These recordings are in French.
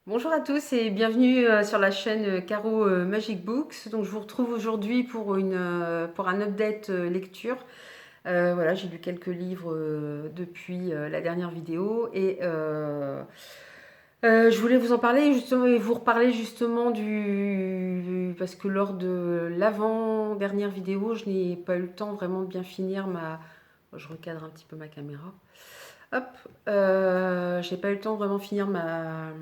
Bonjour à tous et bienvenue sur la chaîne Caro Magic Books. Donc je vous retrouve aujourd'hui pour un update lecture. Voilà, j'ai lu quelques livres depuis la dernière vidéo et je voulais vous en parler justement et vous reparler justement du parce que lors de l'avant-dernière vidéo, je n'ai pas eu le temps vraiment de bien finir ma. Je recadre un petit peu ma caméra. Hop, j'ai pas eu le temps de vraiment finir ma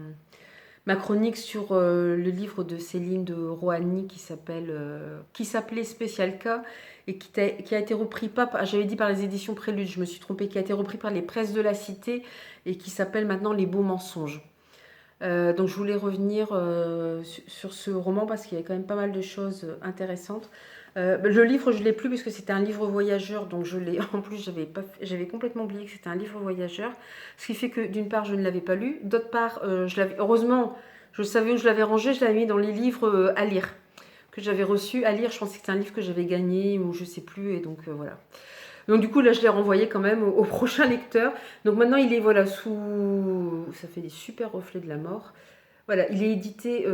chronique sur le livre de Céline de Rohani qui s'appelait Spécial Cas et qui a été repris pas j'avais dit par les éditions Prélude, je me suis trompée, qui a été repris par les Presses de la Cité et qui s'appelle maintenant Les Beaux Mensonges. Donc je voulais revenir sur ce roman parce qu'il y avait quand même pas mal de choses intéressantes. Le livre, je l'ai plus parce que c'était un livre voyageur, donc je l'ai. En plus, j'avais complètement oublié que c'était un livre voyageur, ce qui fait que d'une part, je ne l'avais pas lu, d'autre part, je l'avais. Heureusement, je savais où je l'avais rangé, je l'avais mis dans les livres à lire que j'avais reçus à lire. Je pensais que c'était un livre que j'avais gagné ou je sais plus, et donc voilà. Donc du coup là je l'ai renvoyé quand même au prochain lecteur. Donc maintenant il est voilà sous, ça fait des super reflets de la mort. Voilà, il est édité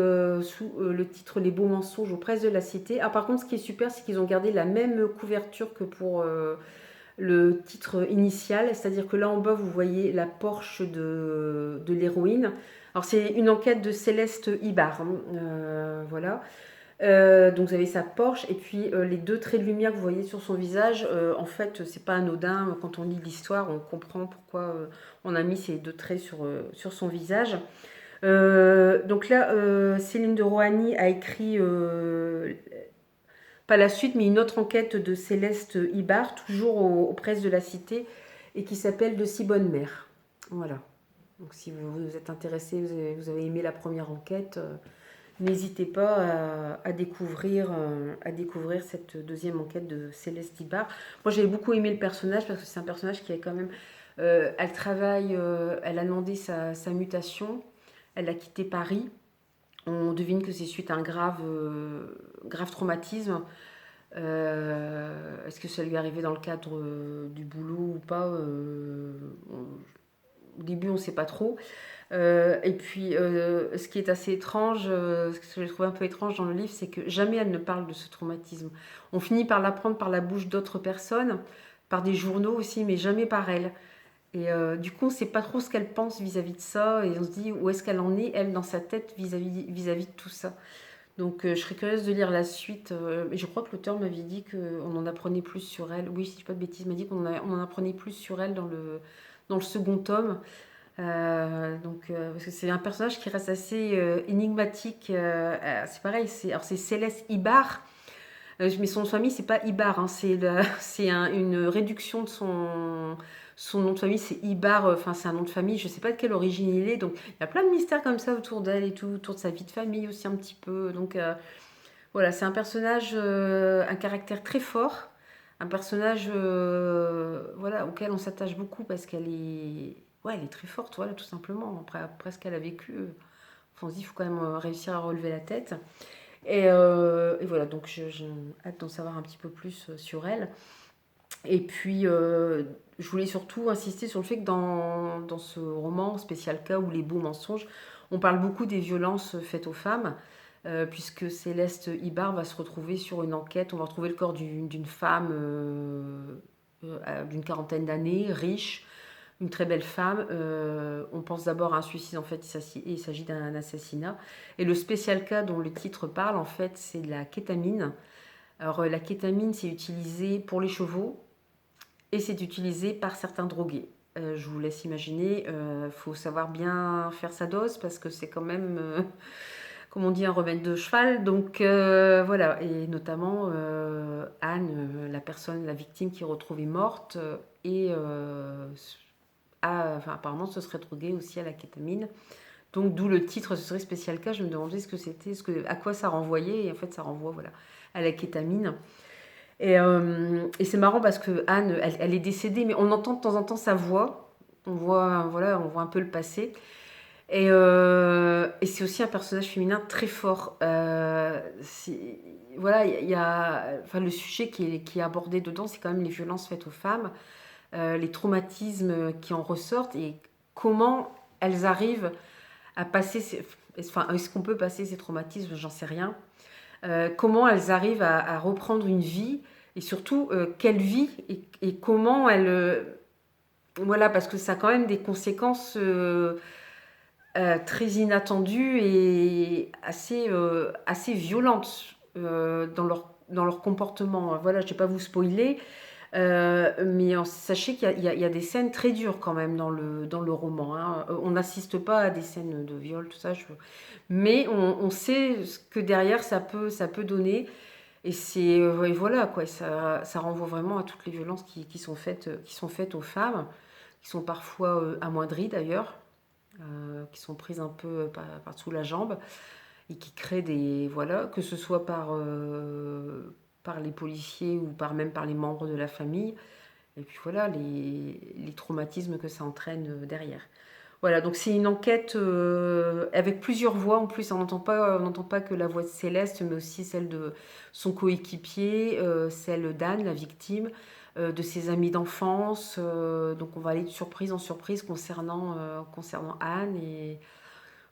sous le titre Les Beaux Mensonges aux Presses de la Cité. Ah par contre ce qui est super c'est qu'ils ont gardé la même couverture que pour le titre initial, c'est-à-dire que là en bas vous voyez la Porsche de l'héroïne. Alors c'est une enquête de Céleste Ibar, hein, voilà. Donc vous avez sa Porsche et puis les deux traits de lumière que vous voyez sur son visage, en fait c'est pas anodin. Quand on lit l'histoire on comprend pourquoi on a mis ces deux traits sur son visage. Donc là Céline de Rohani a écrit pas la suite mais une autre enquête de Céleste Ibar, toujours aux Presses de la Cité et qui s'appelle De si bonne mère. Voilà. Donc si vous êtes intéressé, vous avez aimé la première enquête, n'hésitez pas à découvrir cette deuxième enquête de Céleste Ibar. Moi, j'avais beaucoup aimé le personnage parce que c'est un personnage qui est quand même. Elle travaille, elle a demandé sa mutation, elle a quitté Paris. On devine que c'est suite à un grave traumatisme. Est-ce que ça lui est arrivé dans le cadre du boulot ou pas Au début, on ne sait pas trop. Et puis, ce qui est assez étrange, ce que j'ai trouvé un peu étrange dans le livre, c'est que jamais elle ne parle de ce traumatisme. On finit par l'apprendre par la bouche d'autres personnes, par des journaux aussi, mais jamais par elle. Et du coup, on ne sait pas trop ce qu'elle pense vis-à-vis de ça, et on se dit où est-ce qu'elle en est, elle, dans sa tête, vis-à-vis de tout ça. Donc, je serais curieuse de lire la suite. Et je crois que l'auteur m'avait dit qu'on en apprenait plus sur elle. Oui, si je ne dis pas de bêtises, il m'a dit on en apprenait plus sur elle dans le second tome. Parce que c'est un personnage qui reste assez énigmatique. C'est pareil, c'est Céleste Ibar, mais son nom de famille c'est pas Ibar, hein, une réduction de son nom de famille, c'est Ibar. Enfin, c'est un nom de famille, je sais pas de quelle origine il est. Donc il y a plein de mystères comme ça autour d'elle et tout, autour de sa vie de famille aussi un petit peu. Donc voilà, c'est un personnage, un caractère très fort. Un personnage voilà, auquel on s'attache beaucoup parce qu'elle est, ouais, elle est très forte, voilà, tout simplement. Après ce qu'elle a vécu, on se dit qu'il faut quand même réussir à relever la tête. Et voilà, donc j'ai hâte d'en savoir un petit peu plus sur elle. Et puis, je voulais surtout insister sur le fait que dans ce roman Spécial Cas ou Les Beaux Mensonges, on parle beaucoup des violences faites aux femmes, puisque Céleste Ibar va se retrouver sur une enquête. On va retrouver le corps d'une femme d'une quarantaine d'années, riche, une très belle femme. On pense d'abord à un suicide, en fait, il s'agit d'un assassinat. Et le spécial cas dont le titre parle, en fait, c'est de la kétamine. Alors, la kétamine, c'est utilisé pour les chevaux et c'est utilisé par certains drogués. Je vous laisse imaginer, il faut savoir bien faire sa dose parce que c'est quand même, comme on dit, un remède de cheval. Donc voilà, et notamment Anne, la victime qui est retrouvée morte, et enfin, apparemment se serait droguée aussi à la kétamine. Donc d'où le titre, ce serait spécial cas. Je me demandais ce que c'était, à quoi ça renvoyait. Et en fait, ça renvoie voilà, à la kétamine. Et c'est marrant parce que Anne, elle est décédée, mais on entend de temps en temps sa voix. On voit un peu le passé. Et c'est aussi un personnage féminin très fort. Voilà, enfin, le sujet qui est abordé dedans, c'est quand même les violences faites aux femmes, les traumatismes qui en ressortent et comment elles arrivent à passer, enfin, est-ce qu'on peut passer ces traumatismes, j'en sais rien. Comment elles arrivent à reprendre une vie, et surtout, quelle vie, et comment elles... voilà, parce que ça a quand même des conséquences très inattendues et assez violentes dans leur comportement. Voilà, je ne vais pas vous spoiler, mais sachez qu'il y a des scènes très dures quand même dans le roman, hein. On n'assiste pas à des scènes de viol, tout ça, mais on sait ce que derrière ça peut donner. Et et voilà quoi, ça renvoie vraiment à toutes les violences qui sont faites aux femmes, qui sont parfois amoindries d'ailleurs, qui sont prises un peu par sous la jambe, et qui créent des... Voilà, que ce soit par les policiers ou même par les membres de la famille. Et puis voilà, les traumatismes que ça entraîne derrière. Voilà, donc c'est une enquête avec plusieurs voix. En plus, on n'entend pas que la voix de Céleste, mais aussi celle de son coéquipier, celle d'Anne, la victime, de ses amis d'enfance. Donc on va aller de surprise en surprise concernant Anne. Et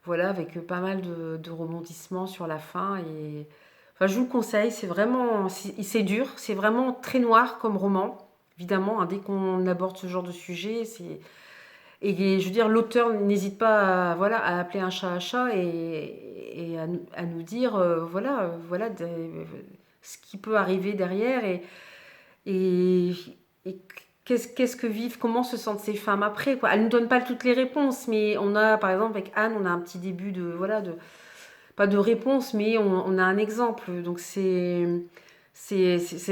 voilà, avec pas mal de rebondissements sur la fin. Et enfin, je vous le conseille, c'est dur, c'est vraiment très noir comme roman. Évidemment, hein, dès qu'on aborde ce genre de sujet, c'est... Et je veux dire, l'auteur n'hésite pas voilà, à appeler un chat et à nous dire voilà ce qui peut arriver derrière et, et qu'est-ce que vivent, comment se sentent ces femmes après, quoi. Elle ne nous donne pas toutes les réponses, mais on a, par exemple, avec Anne, on a un petit début pas de réponse, mais on a un exemple. Donc c'est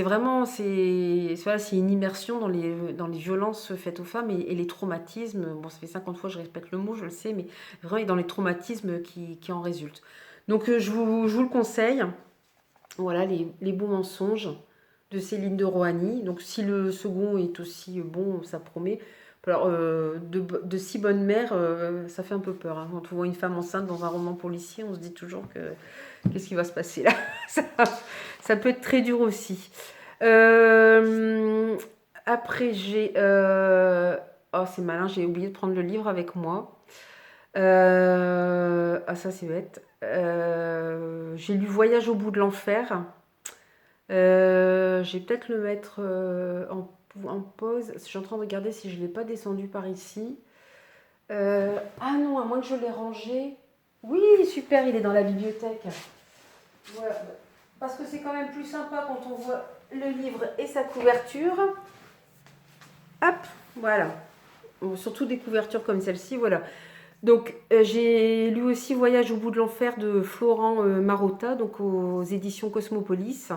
vraiment, voilà, c'est une immersion dans les violences faites aux femmes et les traumatismes. Bon, ça fait 50 fois que je répète le mot, je le sais, mais vraiment dans les traumatismes qui en résultent. Donc je vous le conseille. Voilà, les beaux mensonges de Céline de Rohany. Donc si le second est aussi bon, ça promet. Alors, de si bonne mère, ça fait un peu peur, hein. Quand on voit une femme enceinte dans un roman policier, on se dit toujours que qu'est-ce qui va se passer là. Ça peut être très dur aussi. Euh, Après, j'ai... oh, c'est malin, j'ai oublié de prendre le livre avec moi. Ah, ça, c'est bête. J'ai lu Voyage au bout de l'enfer. Je vais peut-être le mettre en pause. Je suis en train de regarder si je ne l'ai pas descendu par ici. Ah non, à moins que je l'ai rangé. Oui, super, il est dans la bibliothèque. Voilà. Parce que c'est quand même plus sympa quand on voit le livre et sa couverture. Hop, voilà. Bon, surtout des couvertures comme celle-ci, voilà. Donc, j'ai lu aussi Voyage au bout de l'enfer de Florent Marotta, donc aux éditions Cosmopolis.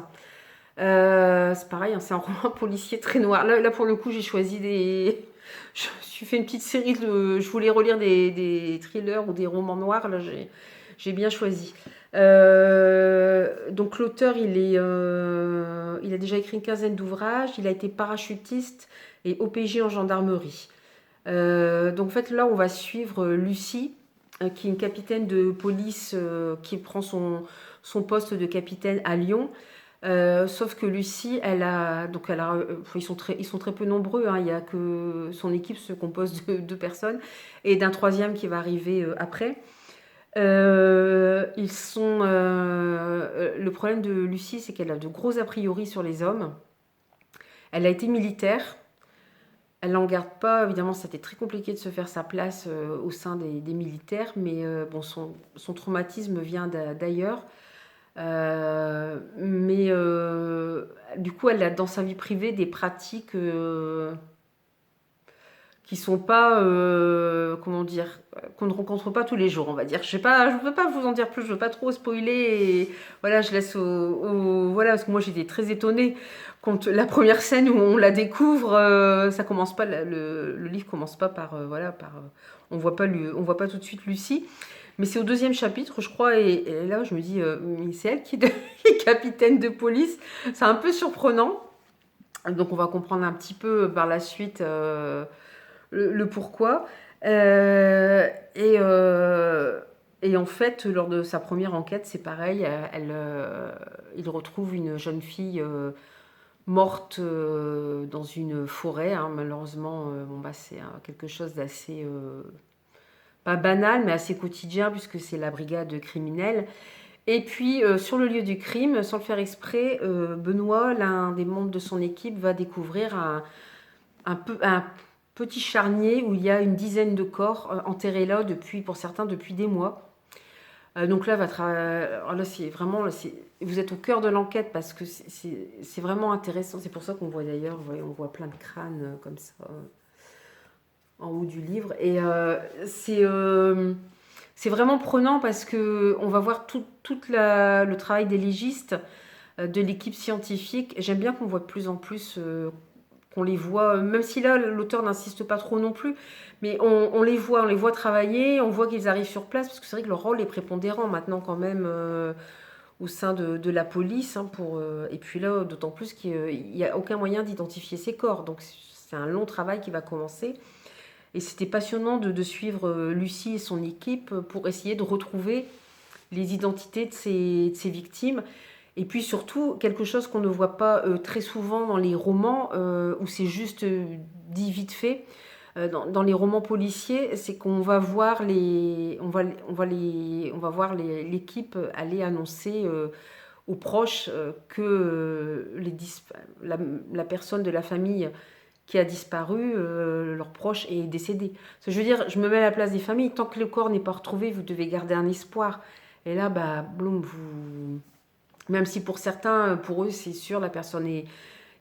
C'est pareil, hein, c'est un roman policier très noir. Là pour le coup, j'ai choisi des... Je me suis fait une petite série de... Je voulais relire des thrillers ou des romans noirs. Là, j'ai bien choisi. Donc l'auteur, il a déjà écrit une quinzaine d'ouvrages. Il a été parachutiste et OPG en gendarmerie. Donc en fait, là, on va suivre Lucie, qui est une capitaine de police qui prend son poste de capitaine à Lyon. Sauf que Lucie, ils sont très peu nombreux, hein. Il y a que son équipe se compose de deux personnes et d'un troisième qui va arriver après. Le problème de Lucie, c'est qu'elle a de gros a priori sur les hommes. Elle a été militaire. Elle n'en garde pas, évidemment, c'était très compliqué de se faire sa place au sein des militaires, mais bon, son traumatisme vient d'ailleurs. Mais du coup, elle a dans sa vie privée des pratiques qui sont pas, comment dire, qu'on ne rencontre pas tous les jours, on va dire. Je ne peux pas vous en dire plus, je ne veux pas trop spoiler. Et voilà, je laisse voilà, parce que moi j'étais très étonnée quand la première scène où on la découvre, ça commence pas, le livre commence pas par, on voit pas tout de suite Lucie. Mais c'est au deuxième chapitre, je crois, et là, je me dis, c'est elle qui est capitaine de police. C'est un peu surprenant. Donc, on va comprendre un petit peu par la suite le pourquoi. Euh, et, euh, et en fait, lors de sa première enquête, c'est pareil. Il retrouve une jeune fille morte dans une forêt, hein. Malheureusement, bon, bah, c'est quelque chose d'assez pas banal, mais assez quotidien, puisque c'est la brigade criminelle. Et puis, sur le lieu du crime, sans le faire exprès, Benoît, l'un des membres de son équipe, va découvrir un petit charnier où il y a une dizaine de corps enterrés là, pour certains, depuis des mois. Donc là, là c'est vraiment, vous êtes au cœur de l'enquête parce que c'est vraiment intéressant. C'est pour ça qu'on voit d'ailleurs, on voit plein de crânes comme ça en haut du livre. Et c'est vraiment prenant parce que on va voir tout le travail des légistes, de l'équipe scientifique. J'aime bien qu'on voit de plus en plus, qu'on les voit, même si là l'auteur n'insiste pas trop non plus, mais on les voit travailler, on voit qu'ils arrivent sur place, parce que c'est vrai que leur rôle est prépondérant maintenant quand même au sein de la police, hein, et puis là d'autant plus qu'il n'y a aucun moyen d'identifier ces corps, donc c'est un long travail qui va commencer. Et c'était passionnant de suivre Lucie et son équipe pour essayer de retrouver les identités de ces victimes. Et puis surtout, quelque chose qu'on ne voit pas très souvent dans les romans, où c'est juste dit vite fait. Dans les romans policiers, c'est qu'on va voir l'équipe aller annoncer aux proches que la personne de la famille qui a disparu, leur proche est décédé. Je veux dire, je me mets à la place des familles. Tant que le corps n'est pas retrouvé, vous devez garder un espoir. Et là, bah, boum, même si pour certains, pour eux, c'est sûr, la personne est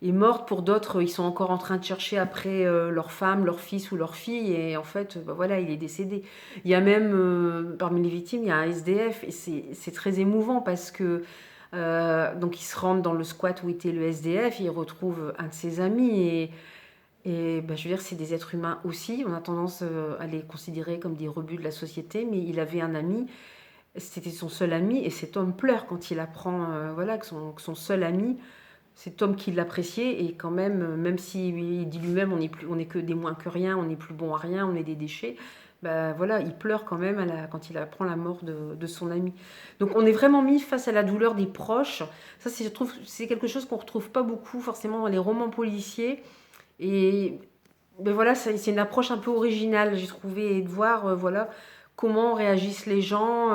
morte. Pour d'autres, ils sont encore en train de chercher après leur femme, leur fils ou leur fille. Et en fait, bah, voilà, il est décédé. Il y a même, parmi les victimes, il y a un SDF. Et c'est très émouvant parce que donc ils se rendent dans le squat où était le SDF. Ils retrouvent un de ses amis. Et bah, je veux dire, c'est des êtres humains aussi. On a tendance à les considérer comme des rebuts de la société, mais il avait un ami, c'était son seul ami, et cet homme pleure quand il apprend voilà, que son seul ami, cet homme qui l'appréciait, et quand même, même s'il dit lui-même on est que des moins que rien, on n'est plus bon à rien, on est des déchets, bah, voilà, il pleure quand même quand il apprend la mort de son ami. Donc on est vraiment mis face à la douleur des proches. Ça, je trouve, c'est quelque chose qu'on ne retrouve pas beaucoup forcément dans les romans policiers. Et ben voilà, c'est une approche un peu originale, j'ai trouvé, de voir voilà, comment réagissent les gens.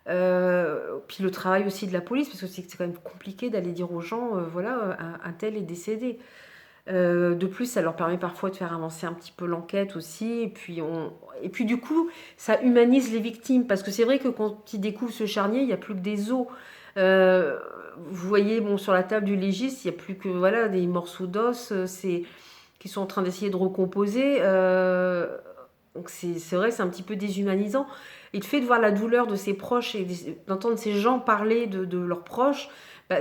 Puis le travail aussi de la police, parce que c'est quand même compliqué d'aller dire aux gens, voilà, un tel est décédé. De plus, ça leur permet parfois de faire avancer un petit peu l'enquête aussi. Et puis du coup, ça humanise les victimes, parce que c'est vrai que quand ils découvrent ce charnier, il n'y a plus que des os. Euh, Vous voyez, bon, sur la table du légiste, il n'y a plus que voilà, des morceaux d'os. Qui sont en train d'essayer de recomposer. Donc c'est vrai, c'est un petit peu déshumanisant. Et le fait de voir la douleur de ses proches et d'entendre ces gens parler de leurs proches, bah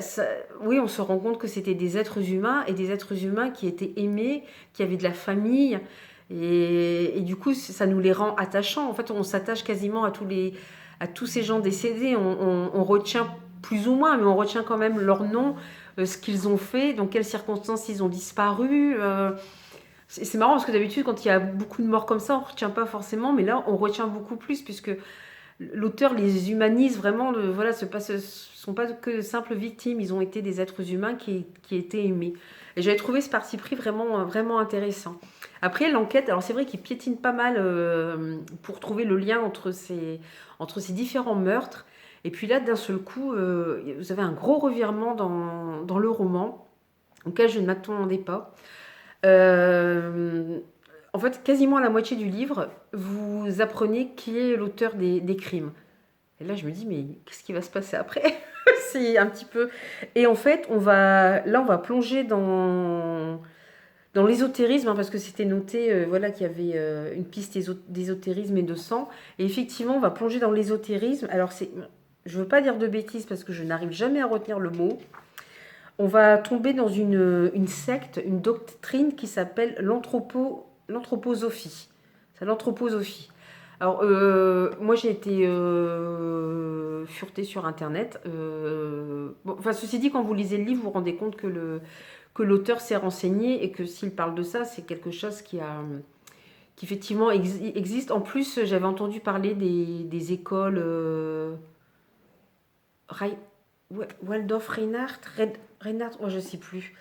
oui, on se rend compte que c'était des êtres humains, et des êtres humains qui étaient aimés, qui avaient de la famille. Et du coup, ça nous les rend attachants. En fait, on s'attache quasiment à tous ces gens décédés. On retient plus ou moins, mais on retient quand même leur nom, ce qu'ils ont fait, dans quelles circonstances ils ont disparu. C'est marrant parce que d'habitude, quand il y a beaucoup de morts comme ça, on ne retient pas forcément, mais là, on retient beaucoup plus, puisque l'auteur les humanise vraiment. Voilà, ce ne sont pas que de simples victimes, ils ont été des êtres humains qui étaient aimés. Et j'avais trouvé ce parti pris vraiment, vraiment intéressant. Après, l'enquête, alors c'est vrai qu'il piétine pas mal pour trouver le lien entre ces différents meurtres. Et puis là, d'un seul coup, vous avez un gros revirement dans le roman, auquel je ne m'attendais pas. Euh, En fait, quasiment à la moitié du livre, vous apprenez qui est l'auteur des crimes. Et là, je me dis, mais qu'est-ce qui va se passer après? C'est un petit peu. Et en fait, on va plonger dans l'ésotérisme, hein, parce que c'était noté voilà, qu'il y avait une piste d'ésotérisme et de sang. Et effectivement, on va plonger dans l'ésotérisme. Alors, je ne veux pas dire de bêtises parce que je n'arrive jamais à retenir le mot. On va tomber dans une secte, une doctrine qui s'appelle l'anthroposophie. C'est l'anthroposophie. Alors, moi, j'ai été furetée sur Internet. Bon, enfin, ceci dit, quand vous lisez le livre, vous vous rendez compte que l'auteur s'est renseigné, et que s'il parle de ça, c'est quelque chose qui effectivement existe. En plus, j'avais entendu parler des écoles Waldorf Reinhardt, Reinhardt, moi je ne sais plus.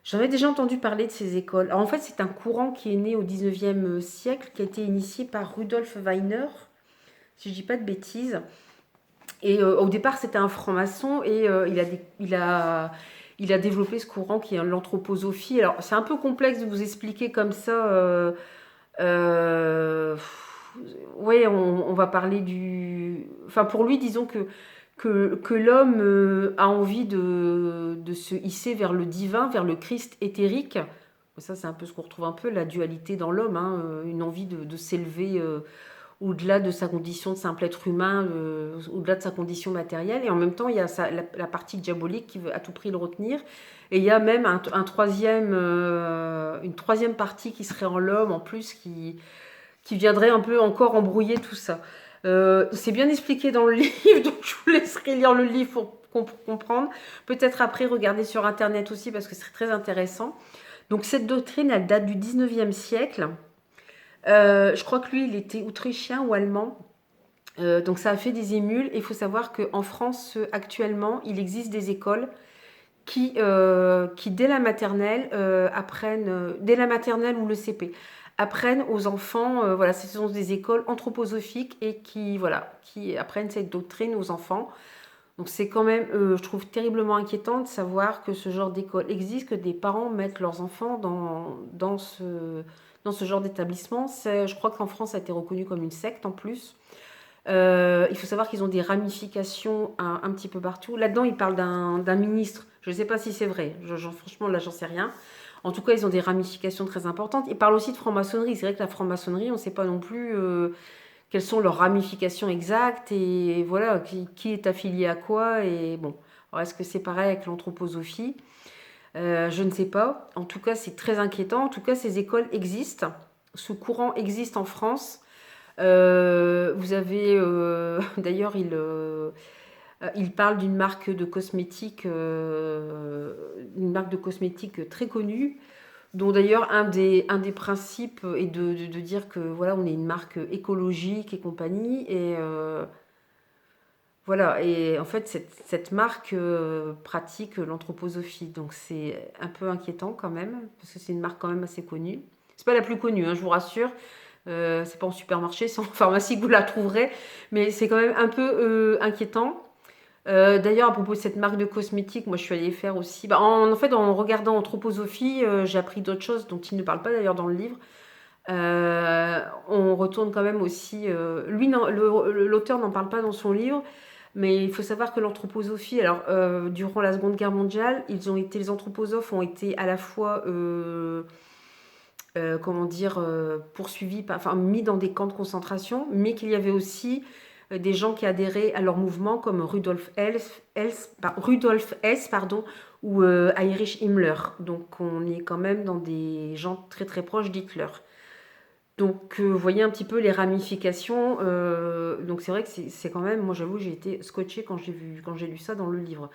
J'avais déjà entendu parler de ces écoles. Alors, en fait, c'est un courant qui est né au 19e siècle, qui a été initié par Rudolf Weiner, si je dis pas de bêtises. Et au départ, c'était un franc-maçon et il a développé ce courant qui est l'anthroposophie. Alors, c'est un peu complexe de vous expliquer comme ça. Euh, ouais, on va parler du. Enfin, pour lui, disons que l'homme a envie de se hisser vers le divin, vers le Christ éthérique. Ça, c'est un peu ce qu'on retrouve un peu, la dualité dans l'homme, hein, une envie de s'élever au-delà de sa condition de simple être humain, au-delà de sa condition matérielle. Et en même temps, il y a la partie diabolique qui veut à tout prix le retenir. Et il y a même une troisième partie qui serait en l'homme, en plus, qui viendrait un peu encore embrouiller tout ça. C'est bien expliqué dans le livre, donc je vous laisserai lire le livre pour comprendre. Peut-être après regarder sur Internet aussi, parce que c'est très intéressant. Donc cette doctrine, elle date du 19e siècle. Je crois que lui, il était autrichien ou allemand. Donc ça a fait des émules. Et il faut savoir qu'en France, actuellement, il existe des écoles qui dès la maternelle, dès la maternelle ou le CP, apprennent aux enfants, voilà, ce sont des écoles anthroposophiques et qui apprennent cette doctrine aux enfants. Donc c'est quand même, je trouve terriblement inquiétant de savoir que ce genre d'école existe, que des parents mettent leurs enfants dans ce genre d'établissement. Je crois qu'en France, ça a été reconnu comme une secte en plus. Il faut savoir qu'ils ont des ramifications un petit peu partout. Là-dedans, ils parlent d'un ministre. Je ne sais pas si c'est vrai. Franchement, là, j'en sais rien. En tout cas, ils ont des ramifications très importantes. Ils parlent aussi de franc-maçonnerie. C'est vrai que la franc-maçonnerie, on ne sait pas non plus quelles sont leurs ramifications exactes et voilà, qui est affilié à quoi. Et bon, alors est-ce que c'est pareil avec l'anthroposophie? Je ne sais pas. En tout cas, c'est très inquiétant. En tout cas, ces écoles existent. Ce courant existe en France. Vous avez, d'ailleurs, il parle d'une marque de cosmétiques très connue, dont d'ailleurs un des principes est de dire que voilà, on est une marque écologique et compagnie. Et voilà, et en fait, cette marque pratique l'anthroposophie. Donc c'est un peu inquiétant quand même, parce que c'est une marque quand même assez connue. C'est pas la plus connue, hein, je vous rassure. C'est pas en supermarché, c'est en pharmacie que vous la trouverez, mais c'est quand même un peu inquiétant. D'ailleurs, à propos de cette marque de cosmétiques, moi je suis allée faire aussi. Bah, en fait, en regardant Anthroposophie, j'ai appris d'autres choses dont il ne parle pas d'ailleurs dans le livre. On retourne quand même aussi. Lui, l'auteur n'en parle pas dans son livre, mais il faut savoir que l'anthroposophie, alors durant la Seconde Guerre mondiale, les anthroposophes ont été à la fois comment dire, poursuivis, enfin mis dans des camps de concentration, mais qu'il y avait aussi des gens qui adhéraient à leur mouvement comme Rudolf Hess, pardon, ou Heinrich Himmler. Donc on est quand même dans des gens très très proches d'Hitler. Donc vous voyez un petit peu les ramifications. Donc c'est vrai que c'est quand même, moi j'avoue, j'ai été scotchée quand j'ai lu ça dans le livre.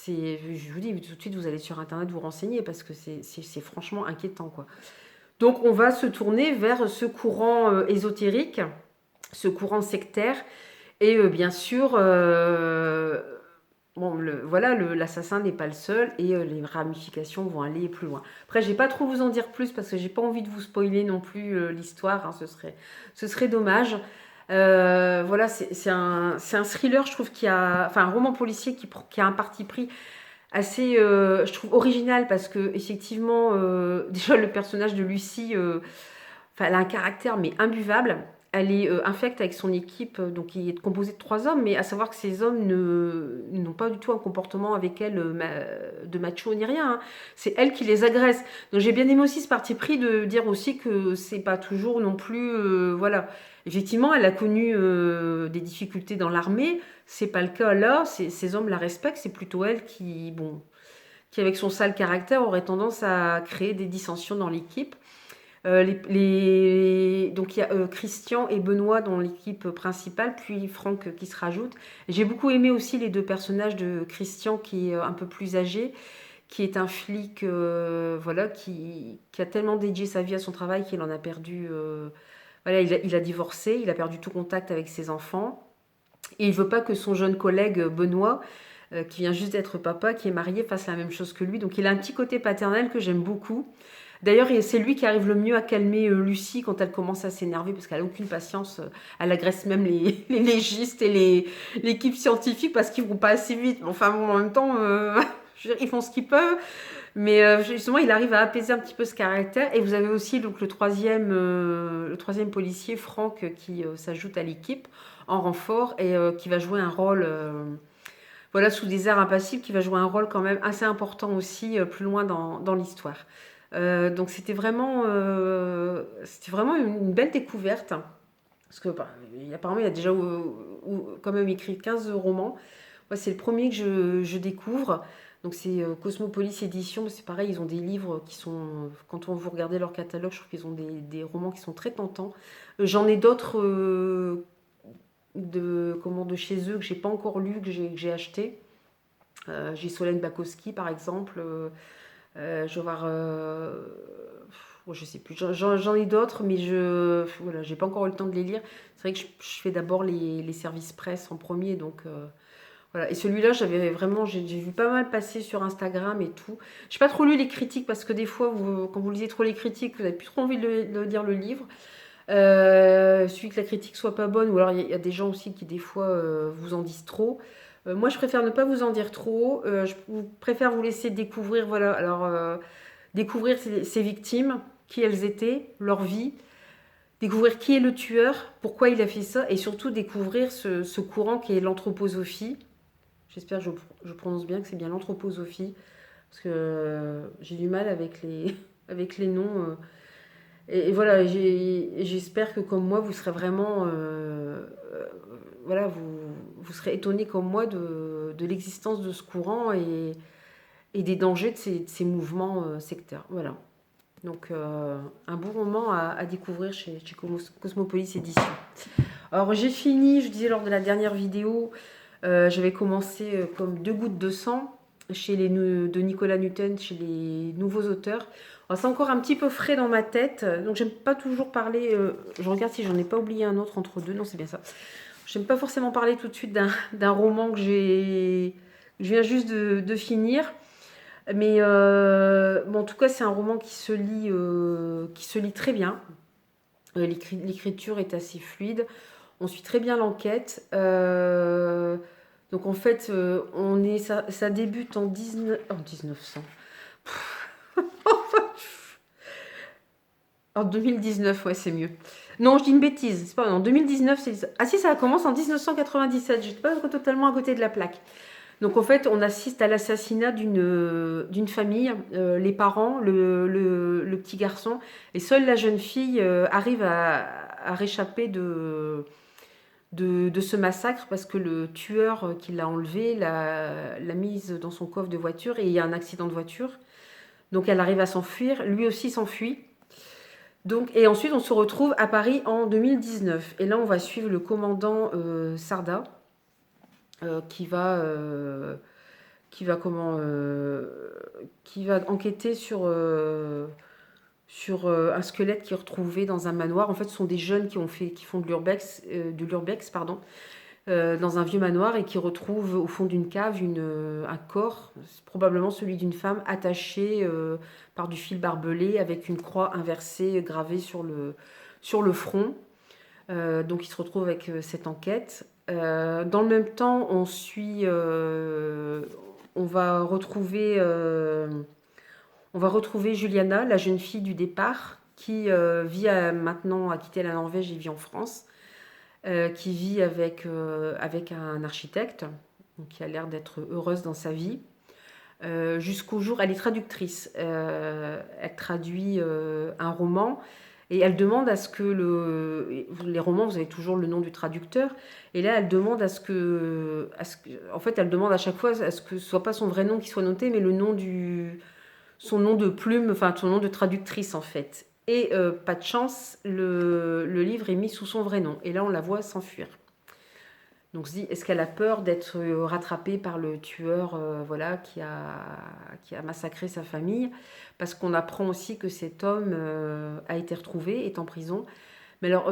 Je vous dis tout de suite, vous allez sur internet vous renseigner parce que c'est franchement inquiétant, quoi. Donc on va se tourner vers ce courant ésotérique, ce courant sectaire, et bien sûr, bon, voilà, l'assassin n'est pas le seul, et les ramifications vont aller plus loin. Après, je ne vais pas trop vous en dire plus, parce que j'ai pas envie de vous spoiler non plus l'histoire, hein, ce serait dommage. Voilà, c'est un thriller, je trouve, enfin un roman policier qui a un parti pris assez, je trouve, original parce que effectivement, déjà le personnage de Lucie, enfin, elle a un caractère mais imbuvable. Elle est infecte avec son équipe, donc qui est composée de 3 hommes, mais à savoir que ces hommes n'ont pas du tout un comportement avec elle de macho ni rien, hein. C'est elle qui les agresse. Donc j'ai bien aimé aussi ce parti pris de dire aussi que c'est pas toujours non plus, voilà. Effectivement, elle a connu des difficultés dans l'armée. C'est pas le cas là. Ces hommes la respectent. C'est plutôt elle bon, qui avec son sale caractère aurait tendance à créer des dissensions dans l'équipe. Donc il y a Christian et Benoît dans l'équipe principale, puis Franck qui se rajoute. J'ai beaucoup aimé aussi les deux personnages de Christian qui est un peu plus âgé, qui est un flic, voilà, qui a tellement dédié sa vie à son travail qu'il en a perdu. Voilà, il a divorcé, il a perdu tout contact avec ses enfants. Et il veut pas que son jeune collègue Benoît qui vient juste d'être papa, qui est marié, fasse la même chose que lui. Donc il a un petit côté paternel que j'aime beaucoup. D'ailleurs, c'est lui qui arrive le mieux à calmer Lucie quand elle commence à s'énerver, parce qu'elle n'a aucune patience. Elle agresse même les légistes et l'équipe scientifique parce qu'ils ne vont pas assez vite. Enfin bon, en même temps, je veux dire, ils font ce qu'ils peuvent. Mais justement, il arrive à apaiser un petit peu ce caractère. Et vous avez aussi donc, le troisième policier, Franck, qui s'ajoute à l'équipe en renfort et qui va jouer un rôle, voilà, sous des airs impassibles, qui va jouer un rôle quand même assez important aussi plus loin dans l'histoire. Donc c'était vraiment une belle découverte. Parce que apparemment, il y a déjà quand même écrit 15 romans. Moi, c'est le premier que je découvre. Donc c'est Cosmopolis Édition. C'est pareil, ils ont des livres qui sont... Quand vous regardez leur catalogue, je trouve qu'ils ont des romans qui sont très tentants. J'en ai d'autres de chez eux que j'ai pas encore lu, que j'ai acheté. J'ai Solène Bakowski, par exemple. Je vais voir... je sais plus, j'en ai d'autres, mais voilà, j'ai pas encore eu le temps de les lire. C'est vrai que je fais d'abord les services presse en premier, donc voilà. Et celui-là, j'ai vu pas mal passer sur Instagram et tout. J'ai pas trop lu les critiques parce que des fois, quand vous lisez trop les critiques, vous n'avez plus trop envie de lire le livre. Celui que la critique soit pas bonne, ou alors il y a des gens aussi qui des fois vous en disent trop. Moi, je préfère ne pas vous en dire trop. Je préfère vous laisser découvrir, voilà. Alors, découvrir ces victimes, qui elles étaient, leur vie, découvrir qui est le tueur, pourquoi il a fait ça, et surtout découvrir ce courant qui est l'anthroposophie. J'espère que je prononce bien, que c'est bien l'anthroposophie, parce que j'ai du mal avec avec les noms. Et voilà, j'espère que comme moi, vous serez vraiment... voilà, vous serez étonnés comme moi de l'existence de ce courant et des dangers de ces mouvements sectaires. Voilà. Donc, un bon roman à découvrir chez Cosmopolis Édition. Alors, j'ai fini, je disais lors de la dernière vidéo, j'avais commencé comme 2 gouttes de sang de Nicolas Newton, chez les nouveaux auteurs. C'est encore un petit peu frais dans ma tête, donc j'aime pas toujours parler. Je regarde si j'en ai pas oublié un autre entre deux. Non, c'est bien ça. J'aime pas forcément parler tout de suite d'un roman que je viens juste de finir. Mais bon, en tout cas, c'est un roman qui se lit très bien. L'écriture est assez fluide. On suit très bien l'enquête. Donc en fait, ça débute en 1900. En 2019, ouais, c'est mieux. Non, je dis une bêtise. C'est pas en 2019. Ah si, ça commence en 1997. Je n'étais pas totalement à côté de la plaque. Donc en fait, on assiste à l'assassinat d'une famille, les parents, le petit garçon, et seule la jeune fille arrive à réchapper de ce massacre parce que le tueur qui l'a enlevée l'a mise dans son coffre de voiture et il y a un accident de voiture. Donc elle arrive à s'enfuir, lui aussi s'enfuit. Et ensuite on se retrouve à Paris en 2019. Et là on va suivre le commandant Sarda qui va enquêter sur un squelette qui est retrouvé dans un manoir. En fait, ce sont des jeunes qui font de l'urbex, pardon, dans un vieux manoir et qui retrouvent au fond d'une cave un corps, probablement celui d'une femme, attaché par du fil barbelé avec une croix inversée gravée sur le front. Donc, ils se retrouvent avec cette enquête. Dans le même temps, on va retrouver Juliana, la jeune fille du départ, qui maintenant a quitté la Norvège et vit en France, qui vit avec un architecte, donc qui a l'air d'être heureuse dans sa vie. Jusqu'au jour, elle est traductrice. Elle traduit un roman. Et elle demande à ce que les romans, vous avez toujours le nom du traducteur. Et là, elle demande en fait, elle demande à chaque fois à ce que ce soit pas son vrai nom qui soit noté, mais son nom de plume, enfin son nom de traductrice en fait. Et pas de chance, le livre est mis sous son vrai nom. Et là, on la voit s'enfuir. Donc, on se dit, est-ce qu'elle a peur d'être rattrapée par le tueur voilà, qui a massacré sa famille? Parce qu'on apprend aussi que cet homme a été retrouvé, est en prison. Mais alors,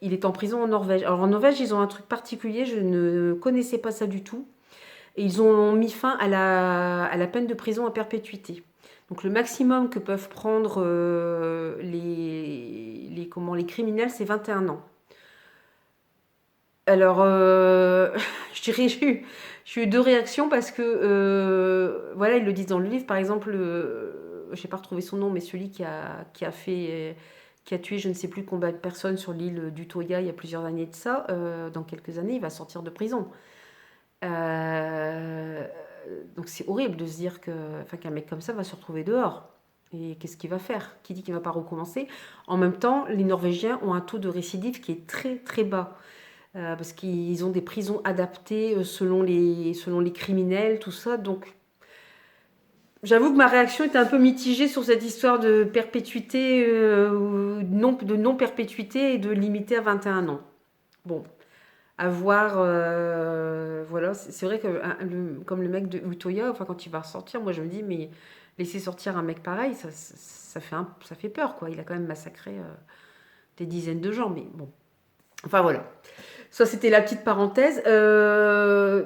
il est en prison en Norvège. Alors, en Norvège, ils ont un truc particulier, je ne connaissais pas ça du tout. et ils ont mis fin à la peine de prison à perpétuité. Donc le maximum que peuvent prendre les criminels, c'est 21 ans. Alors, je dirais, j'ai eu deux réactions parce que, voilà, ils le disent dans le livre. Par exemple, je n'ai pas retrouvé son nom, mais celui qui a tué je ne sais plus combien de personnes sur l'île d'Utoya il y a plusieurs années de ça, dans quelques années, il va sortir de prison. Donc c'est horrible de se dire qu'un mec comme ça va se retrouver dehors. Et qu'est-ce qu'il va faire? Qui dit qu'il ne va pas recommencer? En même temps, les Norvégiens ont un taux de récidive qui est très très bas. Parce qu'ils ont des prisons adaptées selon les criminels, tout ça. Donc, j'avoue que ma réaction était un peu mitigée sur cette histoire de perpétuité, de non-perpétuité et de limiter à 21 ans. Bon, à voir. Voilà, c'est vrai que comme le mec de Utoya, enfin, quand il va ressortir, moi je me dis, mais laisser sortir un mec pareil, ça fait peur, quoi. Il a quand même massacré des dizaines de gens, mais bon. Enfin, voilà. Ça, c'était la petite parenthèse.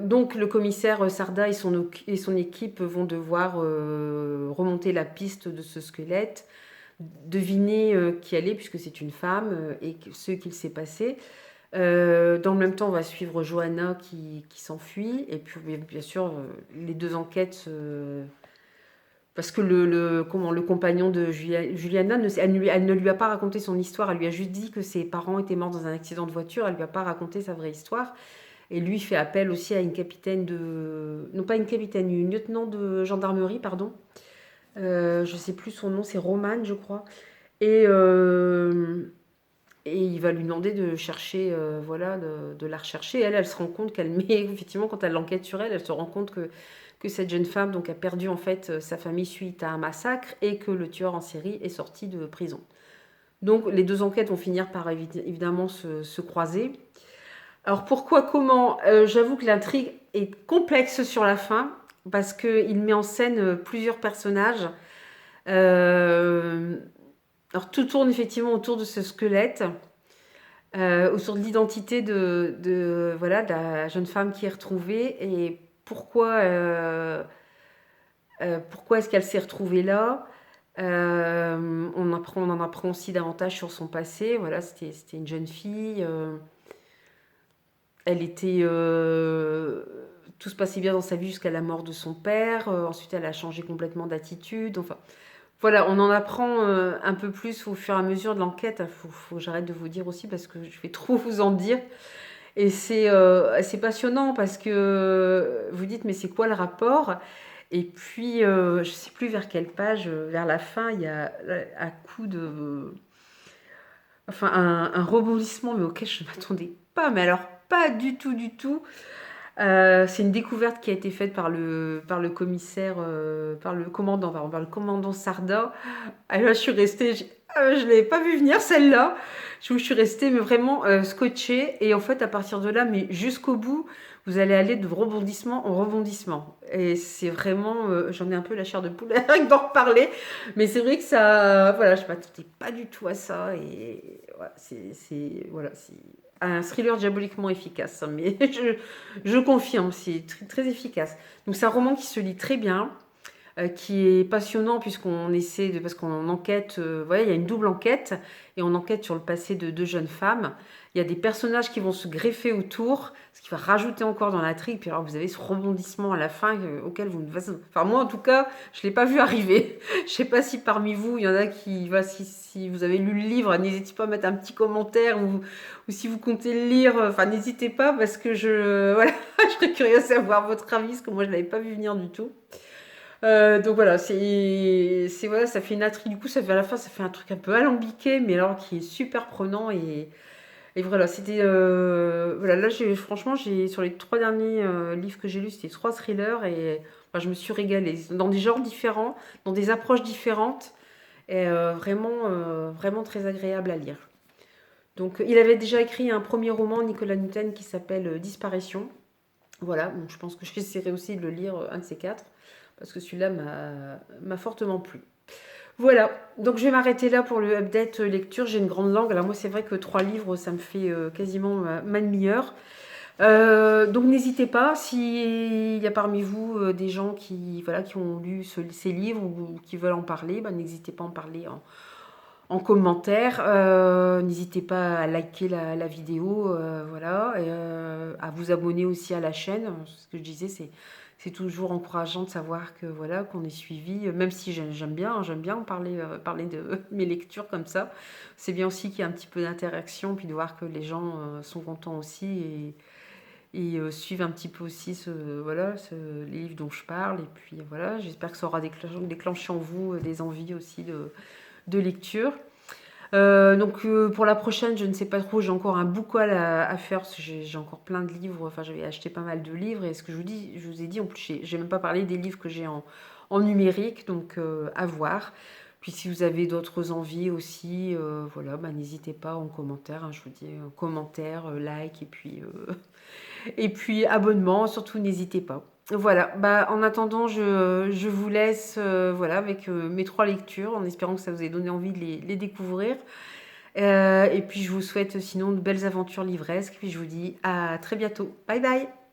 Donc, le commissaire Sarda et son équipe vont devoir remonter la piste de ce squelette, deviner qui elle est, puisque c'est une femme, et ce qu'il s'est passé. Dans le même temps, on va suivre Johanna qui s'enfuit, et puis bien sûr, les deux enquêtes... parce que le compagnon de Juliana, elle ne lui a pas raconté son histoire. Elle lui a juste dit que ses parents étaient morts dans un accident de voiture. Elle ne lui a pas raconté sa vraie histoire. Et lui fait appel aussi à une capitaine de... Non, pas une capitaine, une lieutenant de gendarmerie, pardon. Je ne sais plus son nom, c'est Romane, je crois. Et il va lui demander de chercher, voilà, de la rechercher. Elle se rend compte qu'elle met... Effectivement, quand elle l'enquête sur elle, elle se rend compte que cette jeune femme donc, a perdu en fait sa famille suite à un massacre et que le tueur en série est sorti de prison. Donc les deux enquêtes vont finir par évidemment se croiser. Alors pourquoi, comment J'avoue que l'intrigue est complexe sur la fin parce qu'il met en scène plusieurs personnages. Alors tout tourne effectivement autour de ce squelette, autour de l'identité de la jeune femme qui est retrouvée et pourquoi est-ce qu'elle s'est retrouvée là. On en apprend aussi davantage sur son passé. Voilà, c'était une jeune fille. Elle était... tout se passait bien dans sa vie jusqu'à la mort de son père. Ensuite, elle a changé complètement d'attitude. Enfin, voilà, on en apprend un peu plus au fur et à mesure de l'enquête. Il faut que j'arrête de vous dire aussi parce que je vais trop vous en dire. Et c'est passionnant parce que vous dites, mais c'est quoi le rapport? Et puis, je ne sais plus vers quelle page, vers la fin, il y a un coup de... Enfin, un rebondissement, mais auquel je ne m'attendais pas. Mais alors, pas du tout, du tout. C'est une découverte qui a été faite par le commissaire, par le commandant, par le commandant Sarda. Ah, là, je suis restée... je ne l'avais pas vu venir, celle-là. Je suis restée mais vraiment scotchée. Et en fait, à partir de là, mais jusqu'au bout, vous allez aller de rebondissement en rebondissement. Et c'est vraiment... j'en ai un peu la chair de poule avec d'en reparler. Mais c'est vrai que ça... Voilà, je ne m'attendais pas du tout à ça. Et voilà, c'est un thriller diaboliquement efficace. Mais je confirme, c'est très, très efficace. Donc c'est un roman qui se lit très bien. Qui est passionnant puisqu'on essaie parce qu'on enquête, voilà, il y a une double enquête et on enquête sur le passé de deux jeunes femmes. Il y a des personnages qui vont se greffer autour, ce qui va rajouter encore dans l'intrigue. Puis alors vous avez ce rebondissement à la fin auquel vous ne... Enfin moi en tout cas, je l'ai pas vu arriver. Je sais pas si parmi vous il y en a qui, voilà, si vous avez lu le livre, n'hésitez pas à mettre un petit commentaire ou si vous comptez le lire, enfin n'hésitez pas parce que voilà, je serais curieuse de savoir votre avis parce que moi je l'avais pas vu venir du tout. Donc voilà, voilà, ça fait une intrigue. Du coup, ça fait à la fin, ça fait un truc un peu alambiqué, mais alors qui est super prenant et voilà, c'était voilà. Là, franchement, sur les 3 derniers livres que j'ai lus, c'était 3 thrillers et enfin, je me suis régalée dans des genres différents, dans des approches différentes et vraiment très agréable à lire. Donc, il avait déjà écrit un premier roman, Nicolas Newton, qui s'appelle Disparition. Voilà, donc je pense que j'essaierai aussi de le lire, un de ces quatre, parce que celui-là m'a fortement plu. Voilà, donc je vais m'arrêter là pour le update lecture. J'ai une grande langue, alors moi c'est vrai que 3 livres, ça me fait quasiment ma demi-heure. Donc n'hésitez pas, s'il y a parmi vous des gens qui, voilà, qui ont lu ces livres ou qui veulent en parler, bah, n'hésitez pas à en parler en commentaire. N'hésitez pas à liker la vidéo, voilà, et à vous abonner aussi à la chaîne. Ce que je disais, c'est toujours encourageant de savoir que voilà qu'on est suivi, même si j'aime bien parler de mes lectures comme ça. C'est bien aussi qu'il y ait un petit peu d'interaction, puis de voir que les gens sont contents aussi et suivent un petit peu aussi voilà, les livres dont je parle. Et puis voilà, j'espère que ça aura déclenché en vous des envies aussi de lecture. Donc pour la prochaine, je ne sais pas trop, j'ai encore un bouquin à faire parce que j'ai encore plein de livres, enfin j'avais acheté pas mal de livres et ce que je vous ai dit, en plus j'ai même pas parlé des livres que j'ai en numérique, donc à voir. Puis si vous avez d'autres envies aussi, voilà, bah, n'hésitez pas en commentaire, hein, je vous dis, commentaire, like et puis abonnement, surtout n'hésitez pas. Voilà, bah, en attendant, je vous laisse voilà, avec mes 3 lectures, en espérant que ça vous ait donné envie de les découvrir. Et puis je vous souhaite sinon de belles aventures livresques. Puis je vous dis à très bientôt. Bye bye!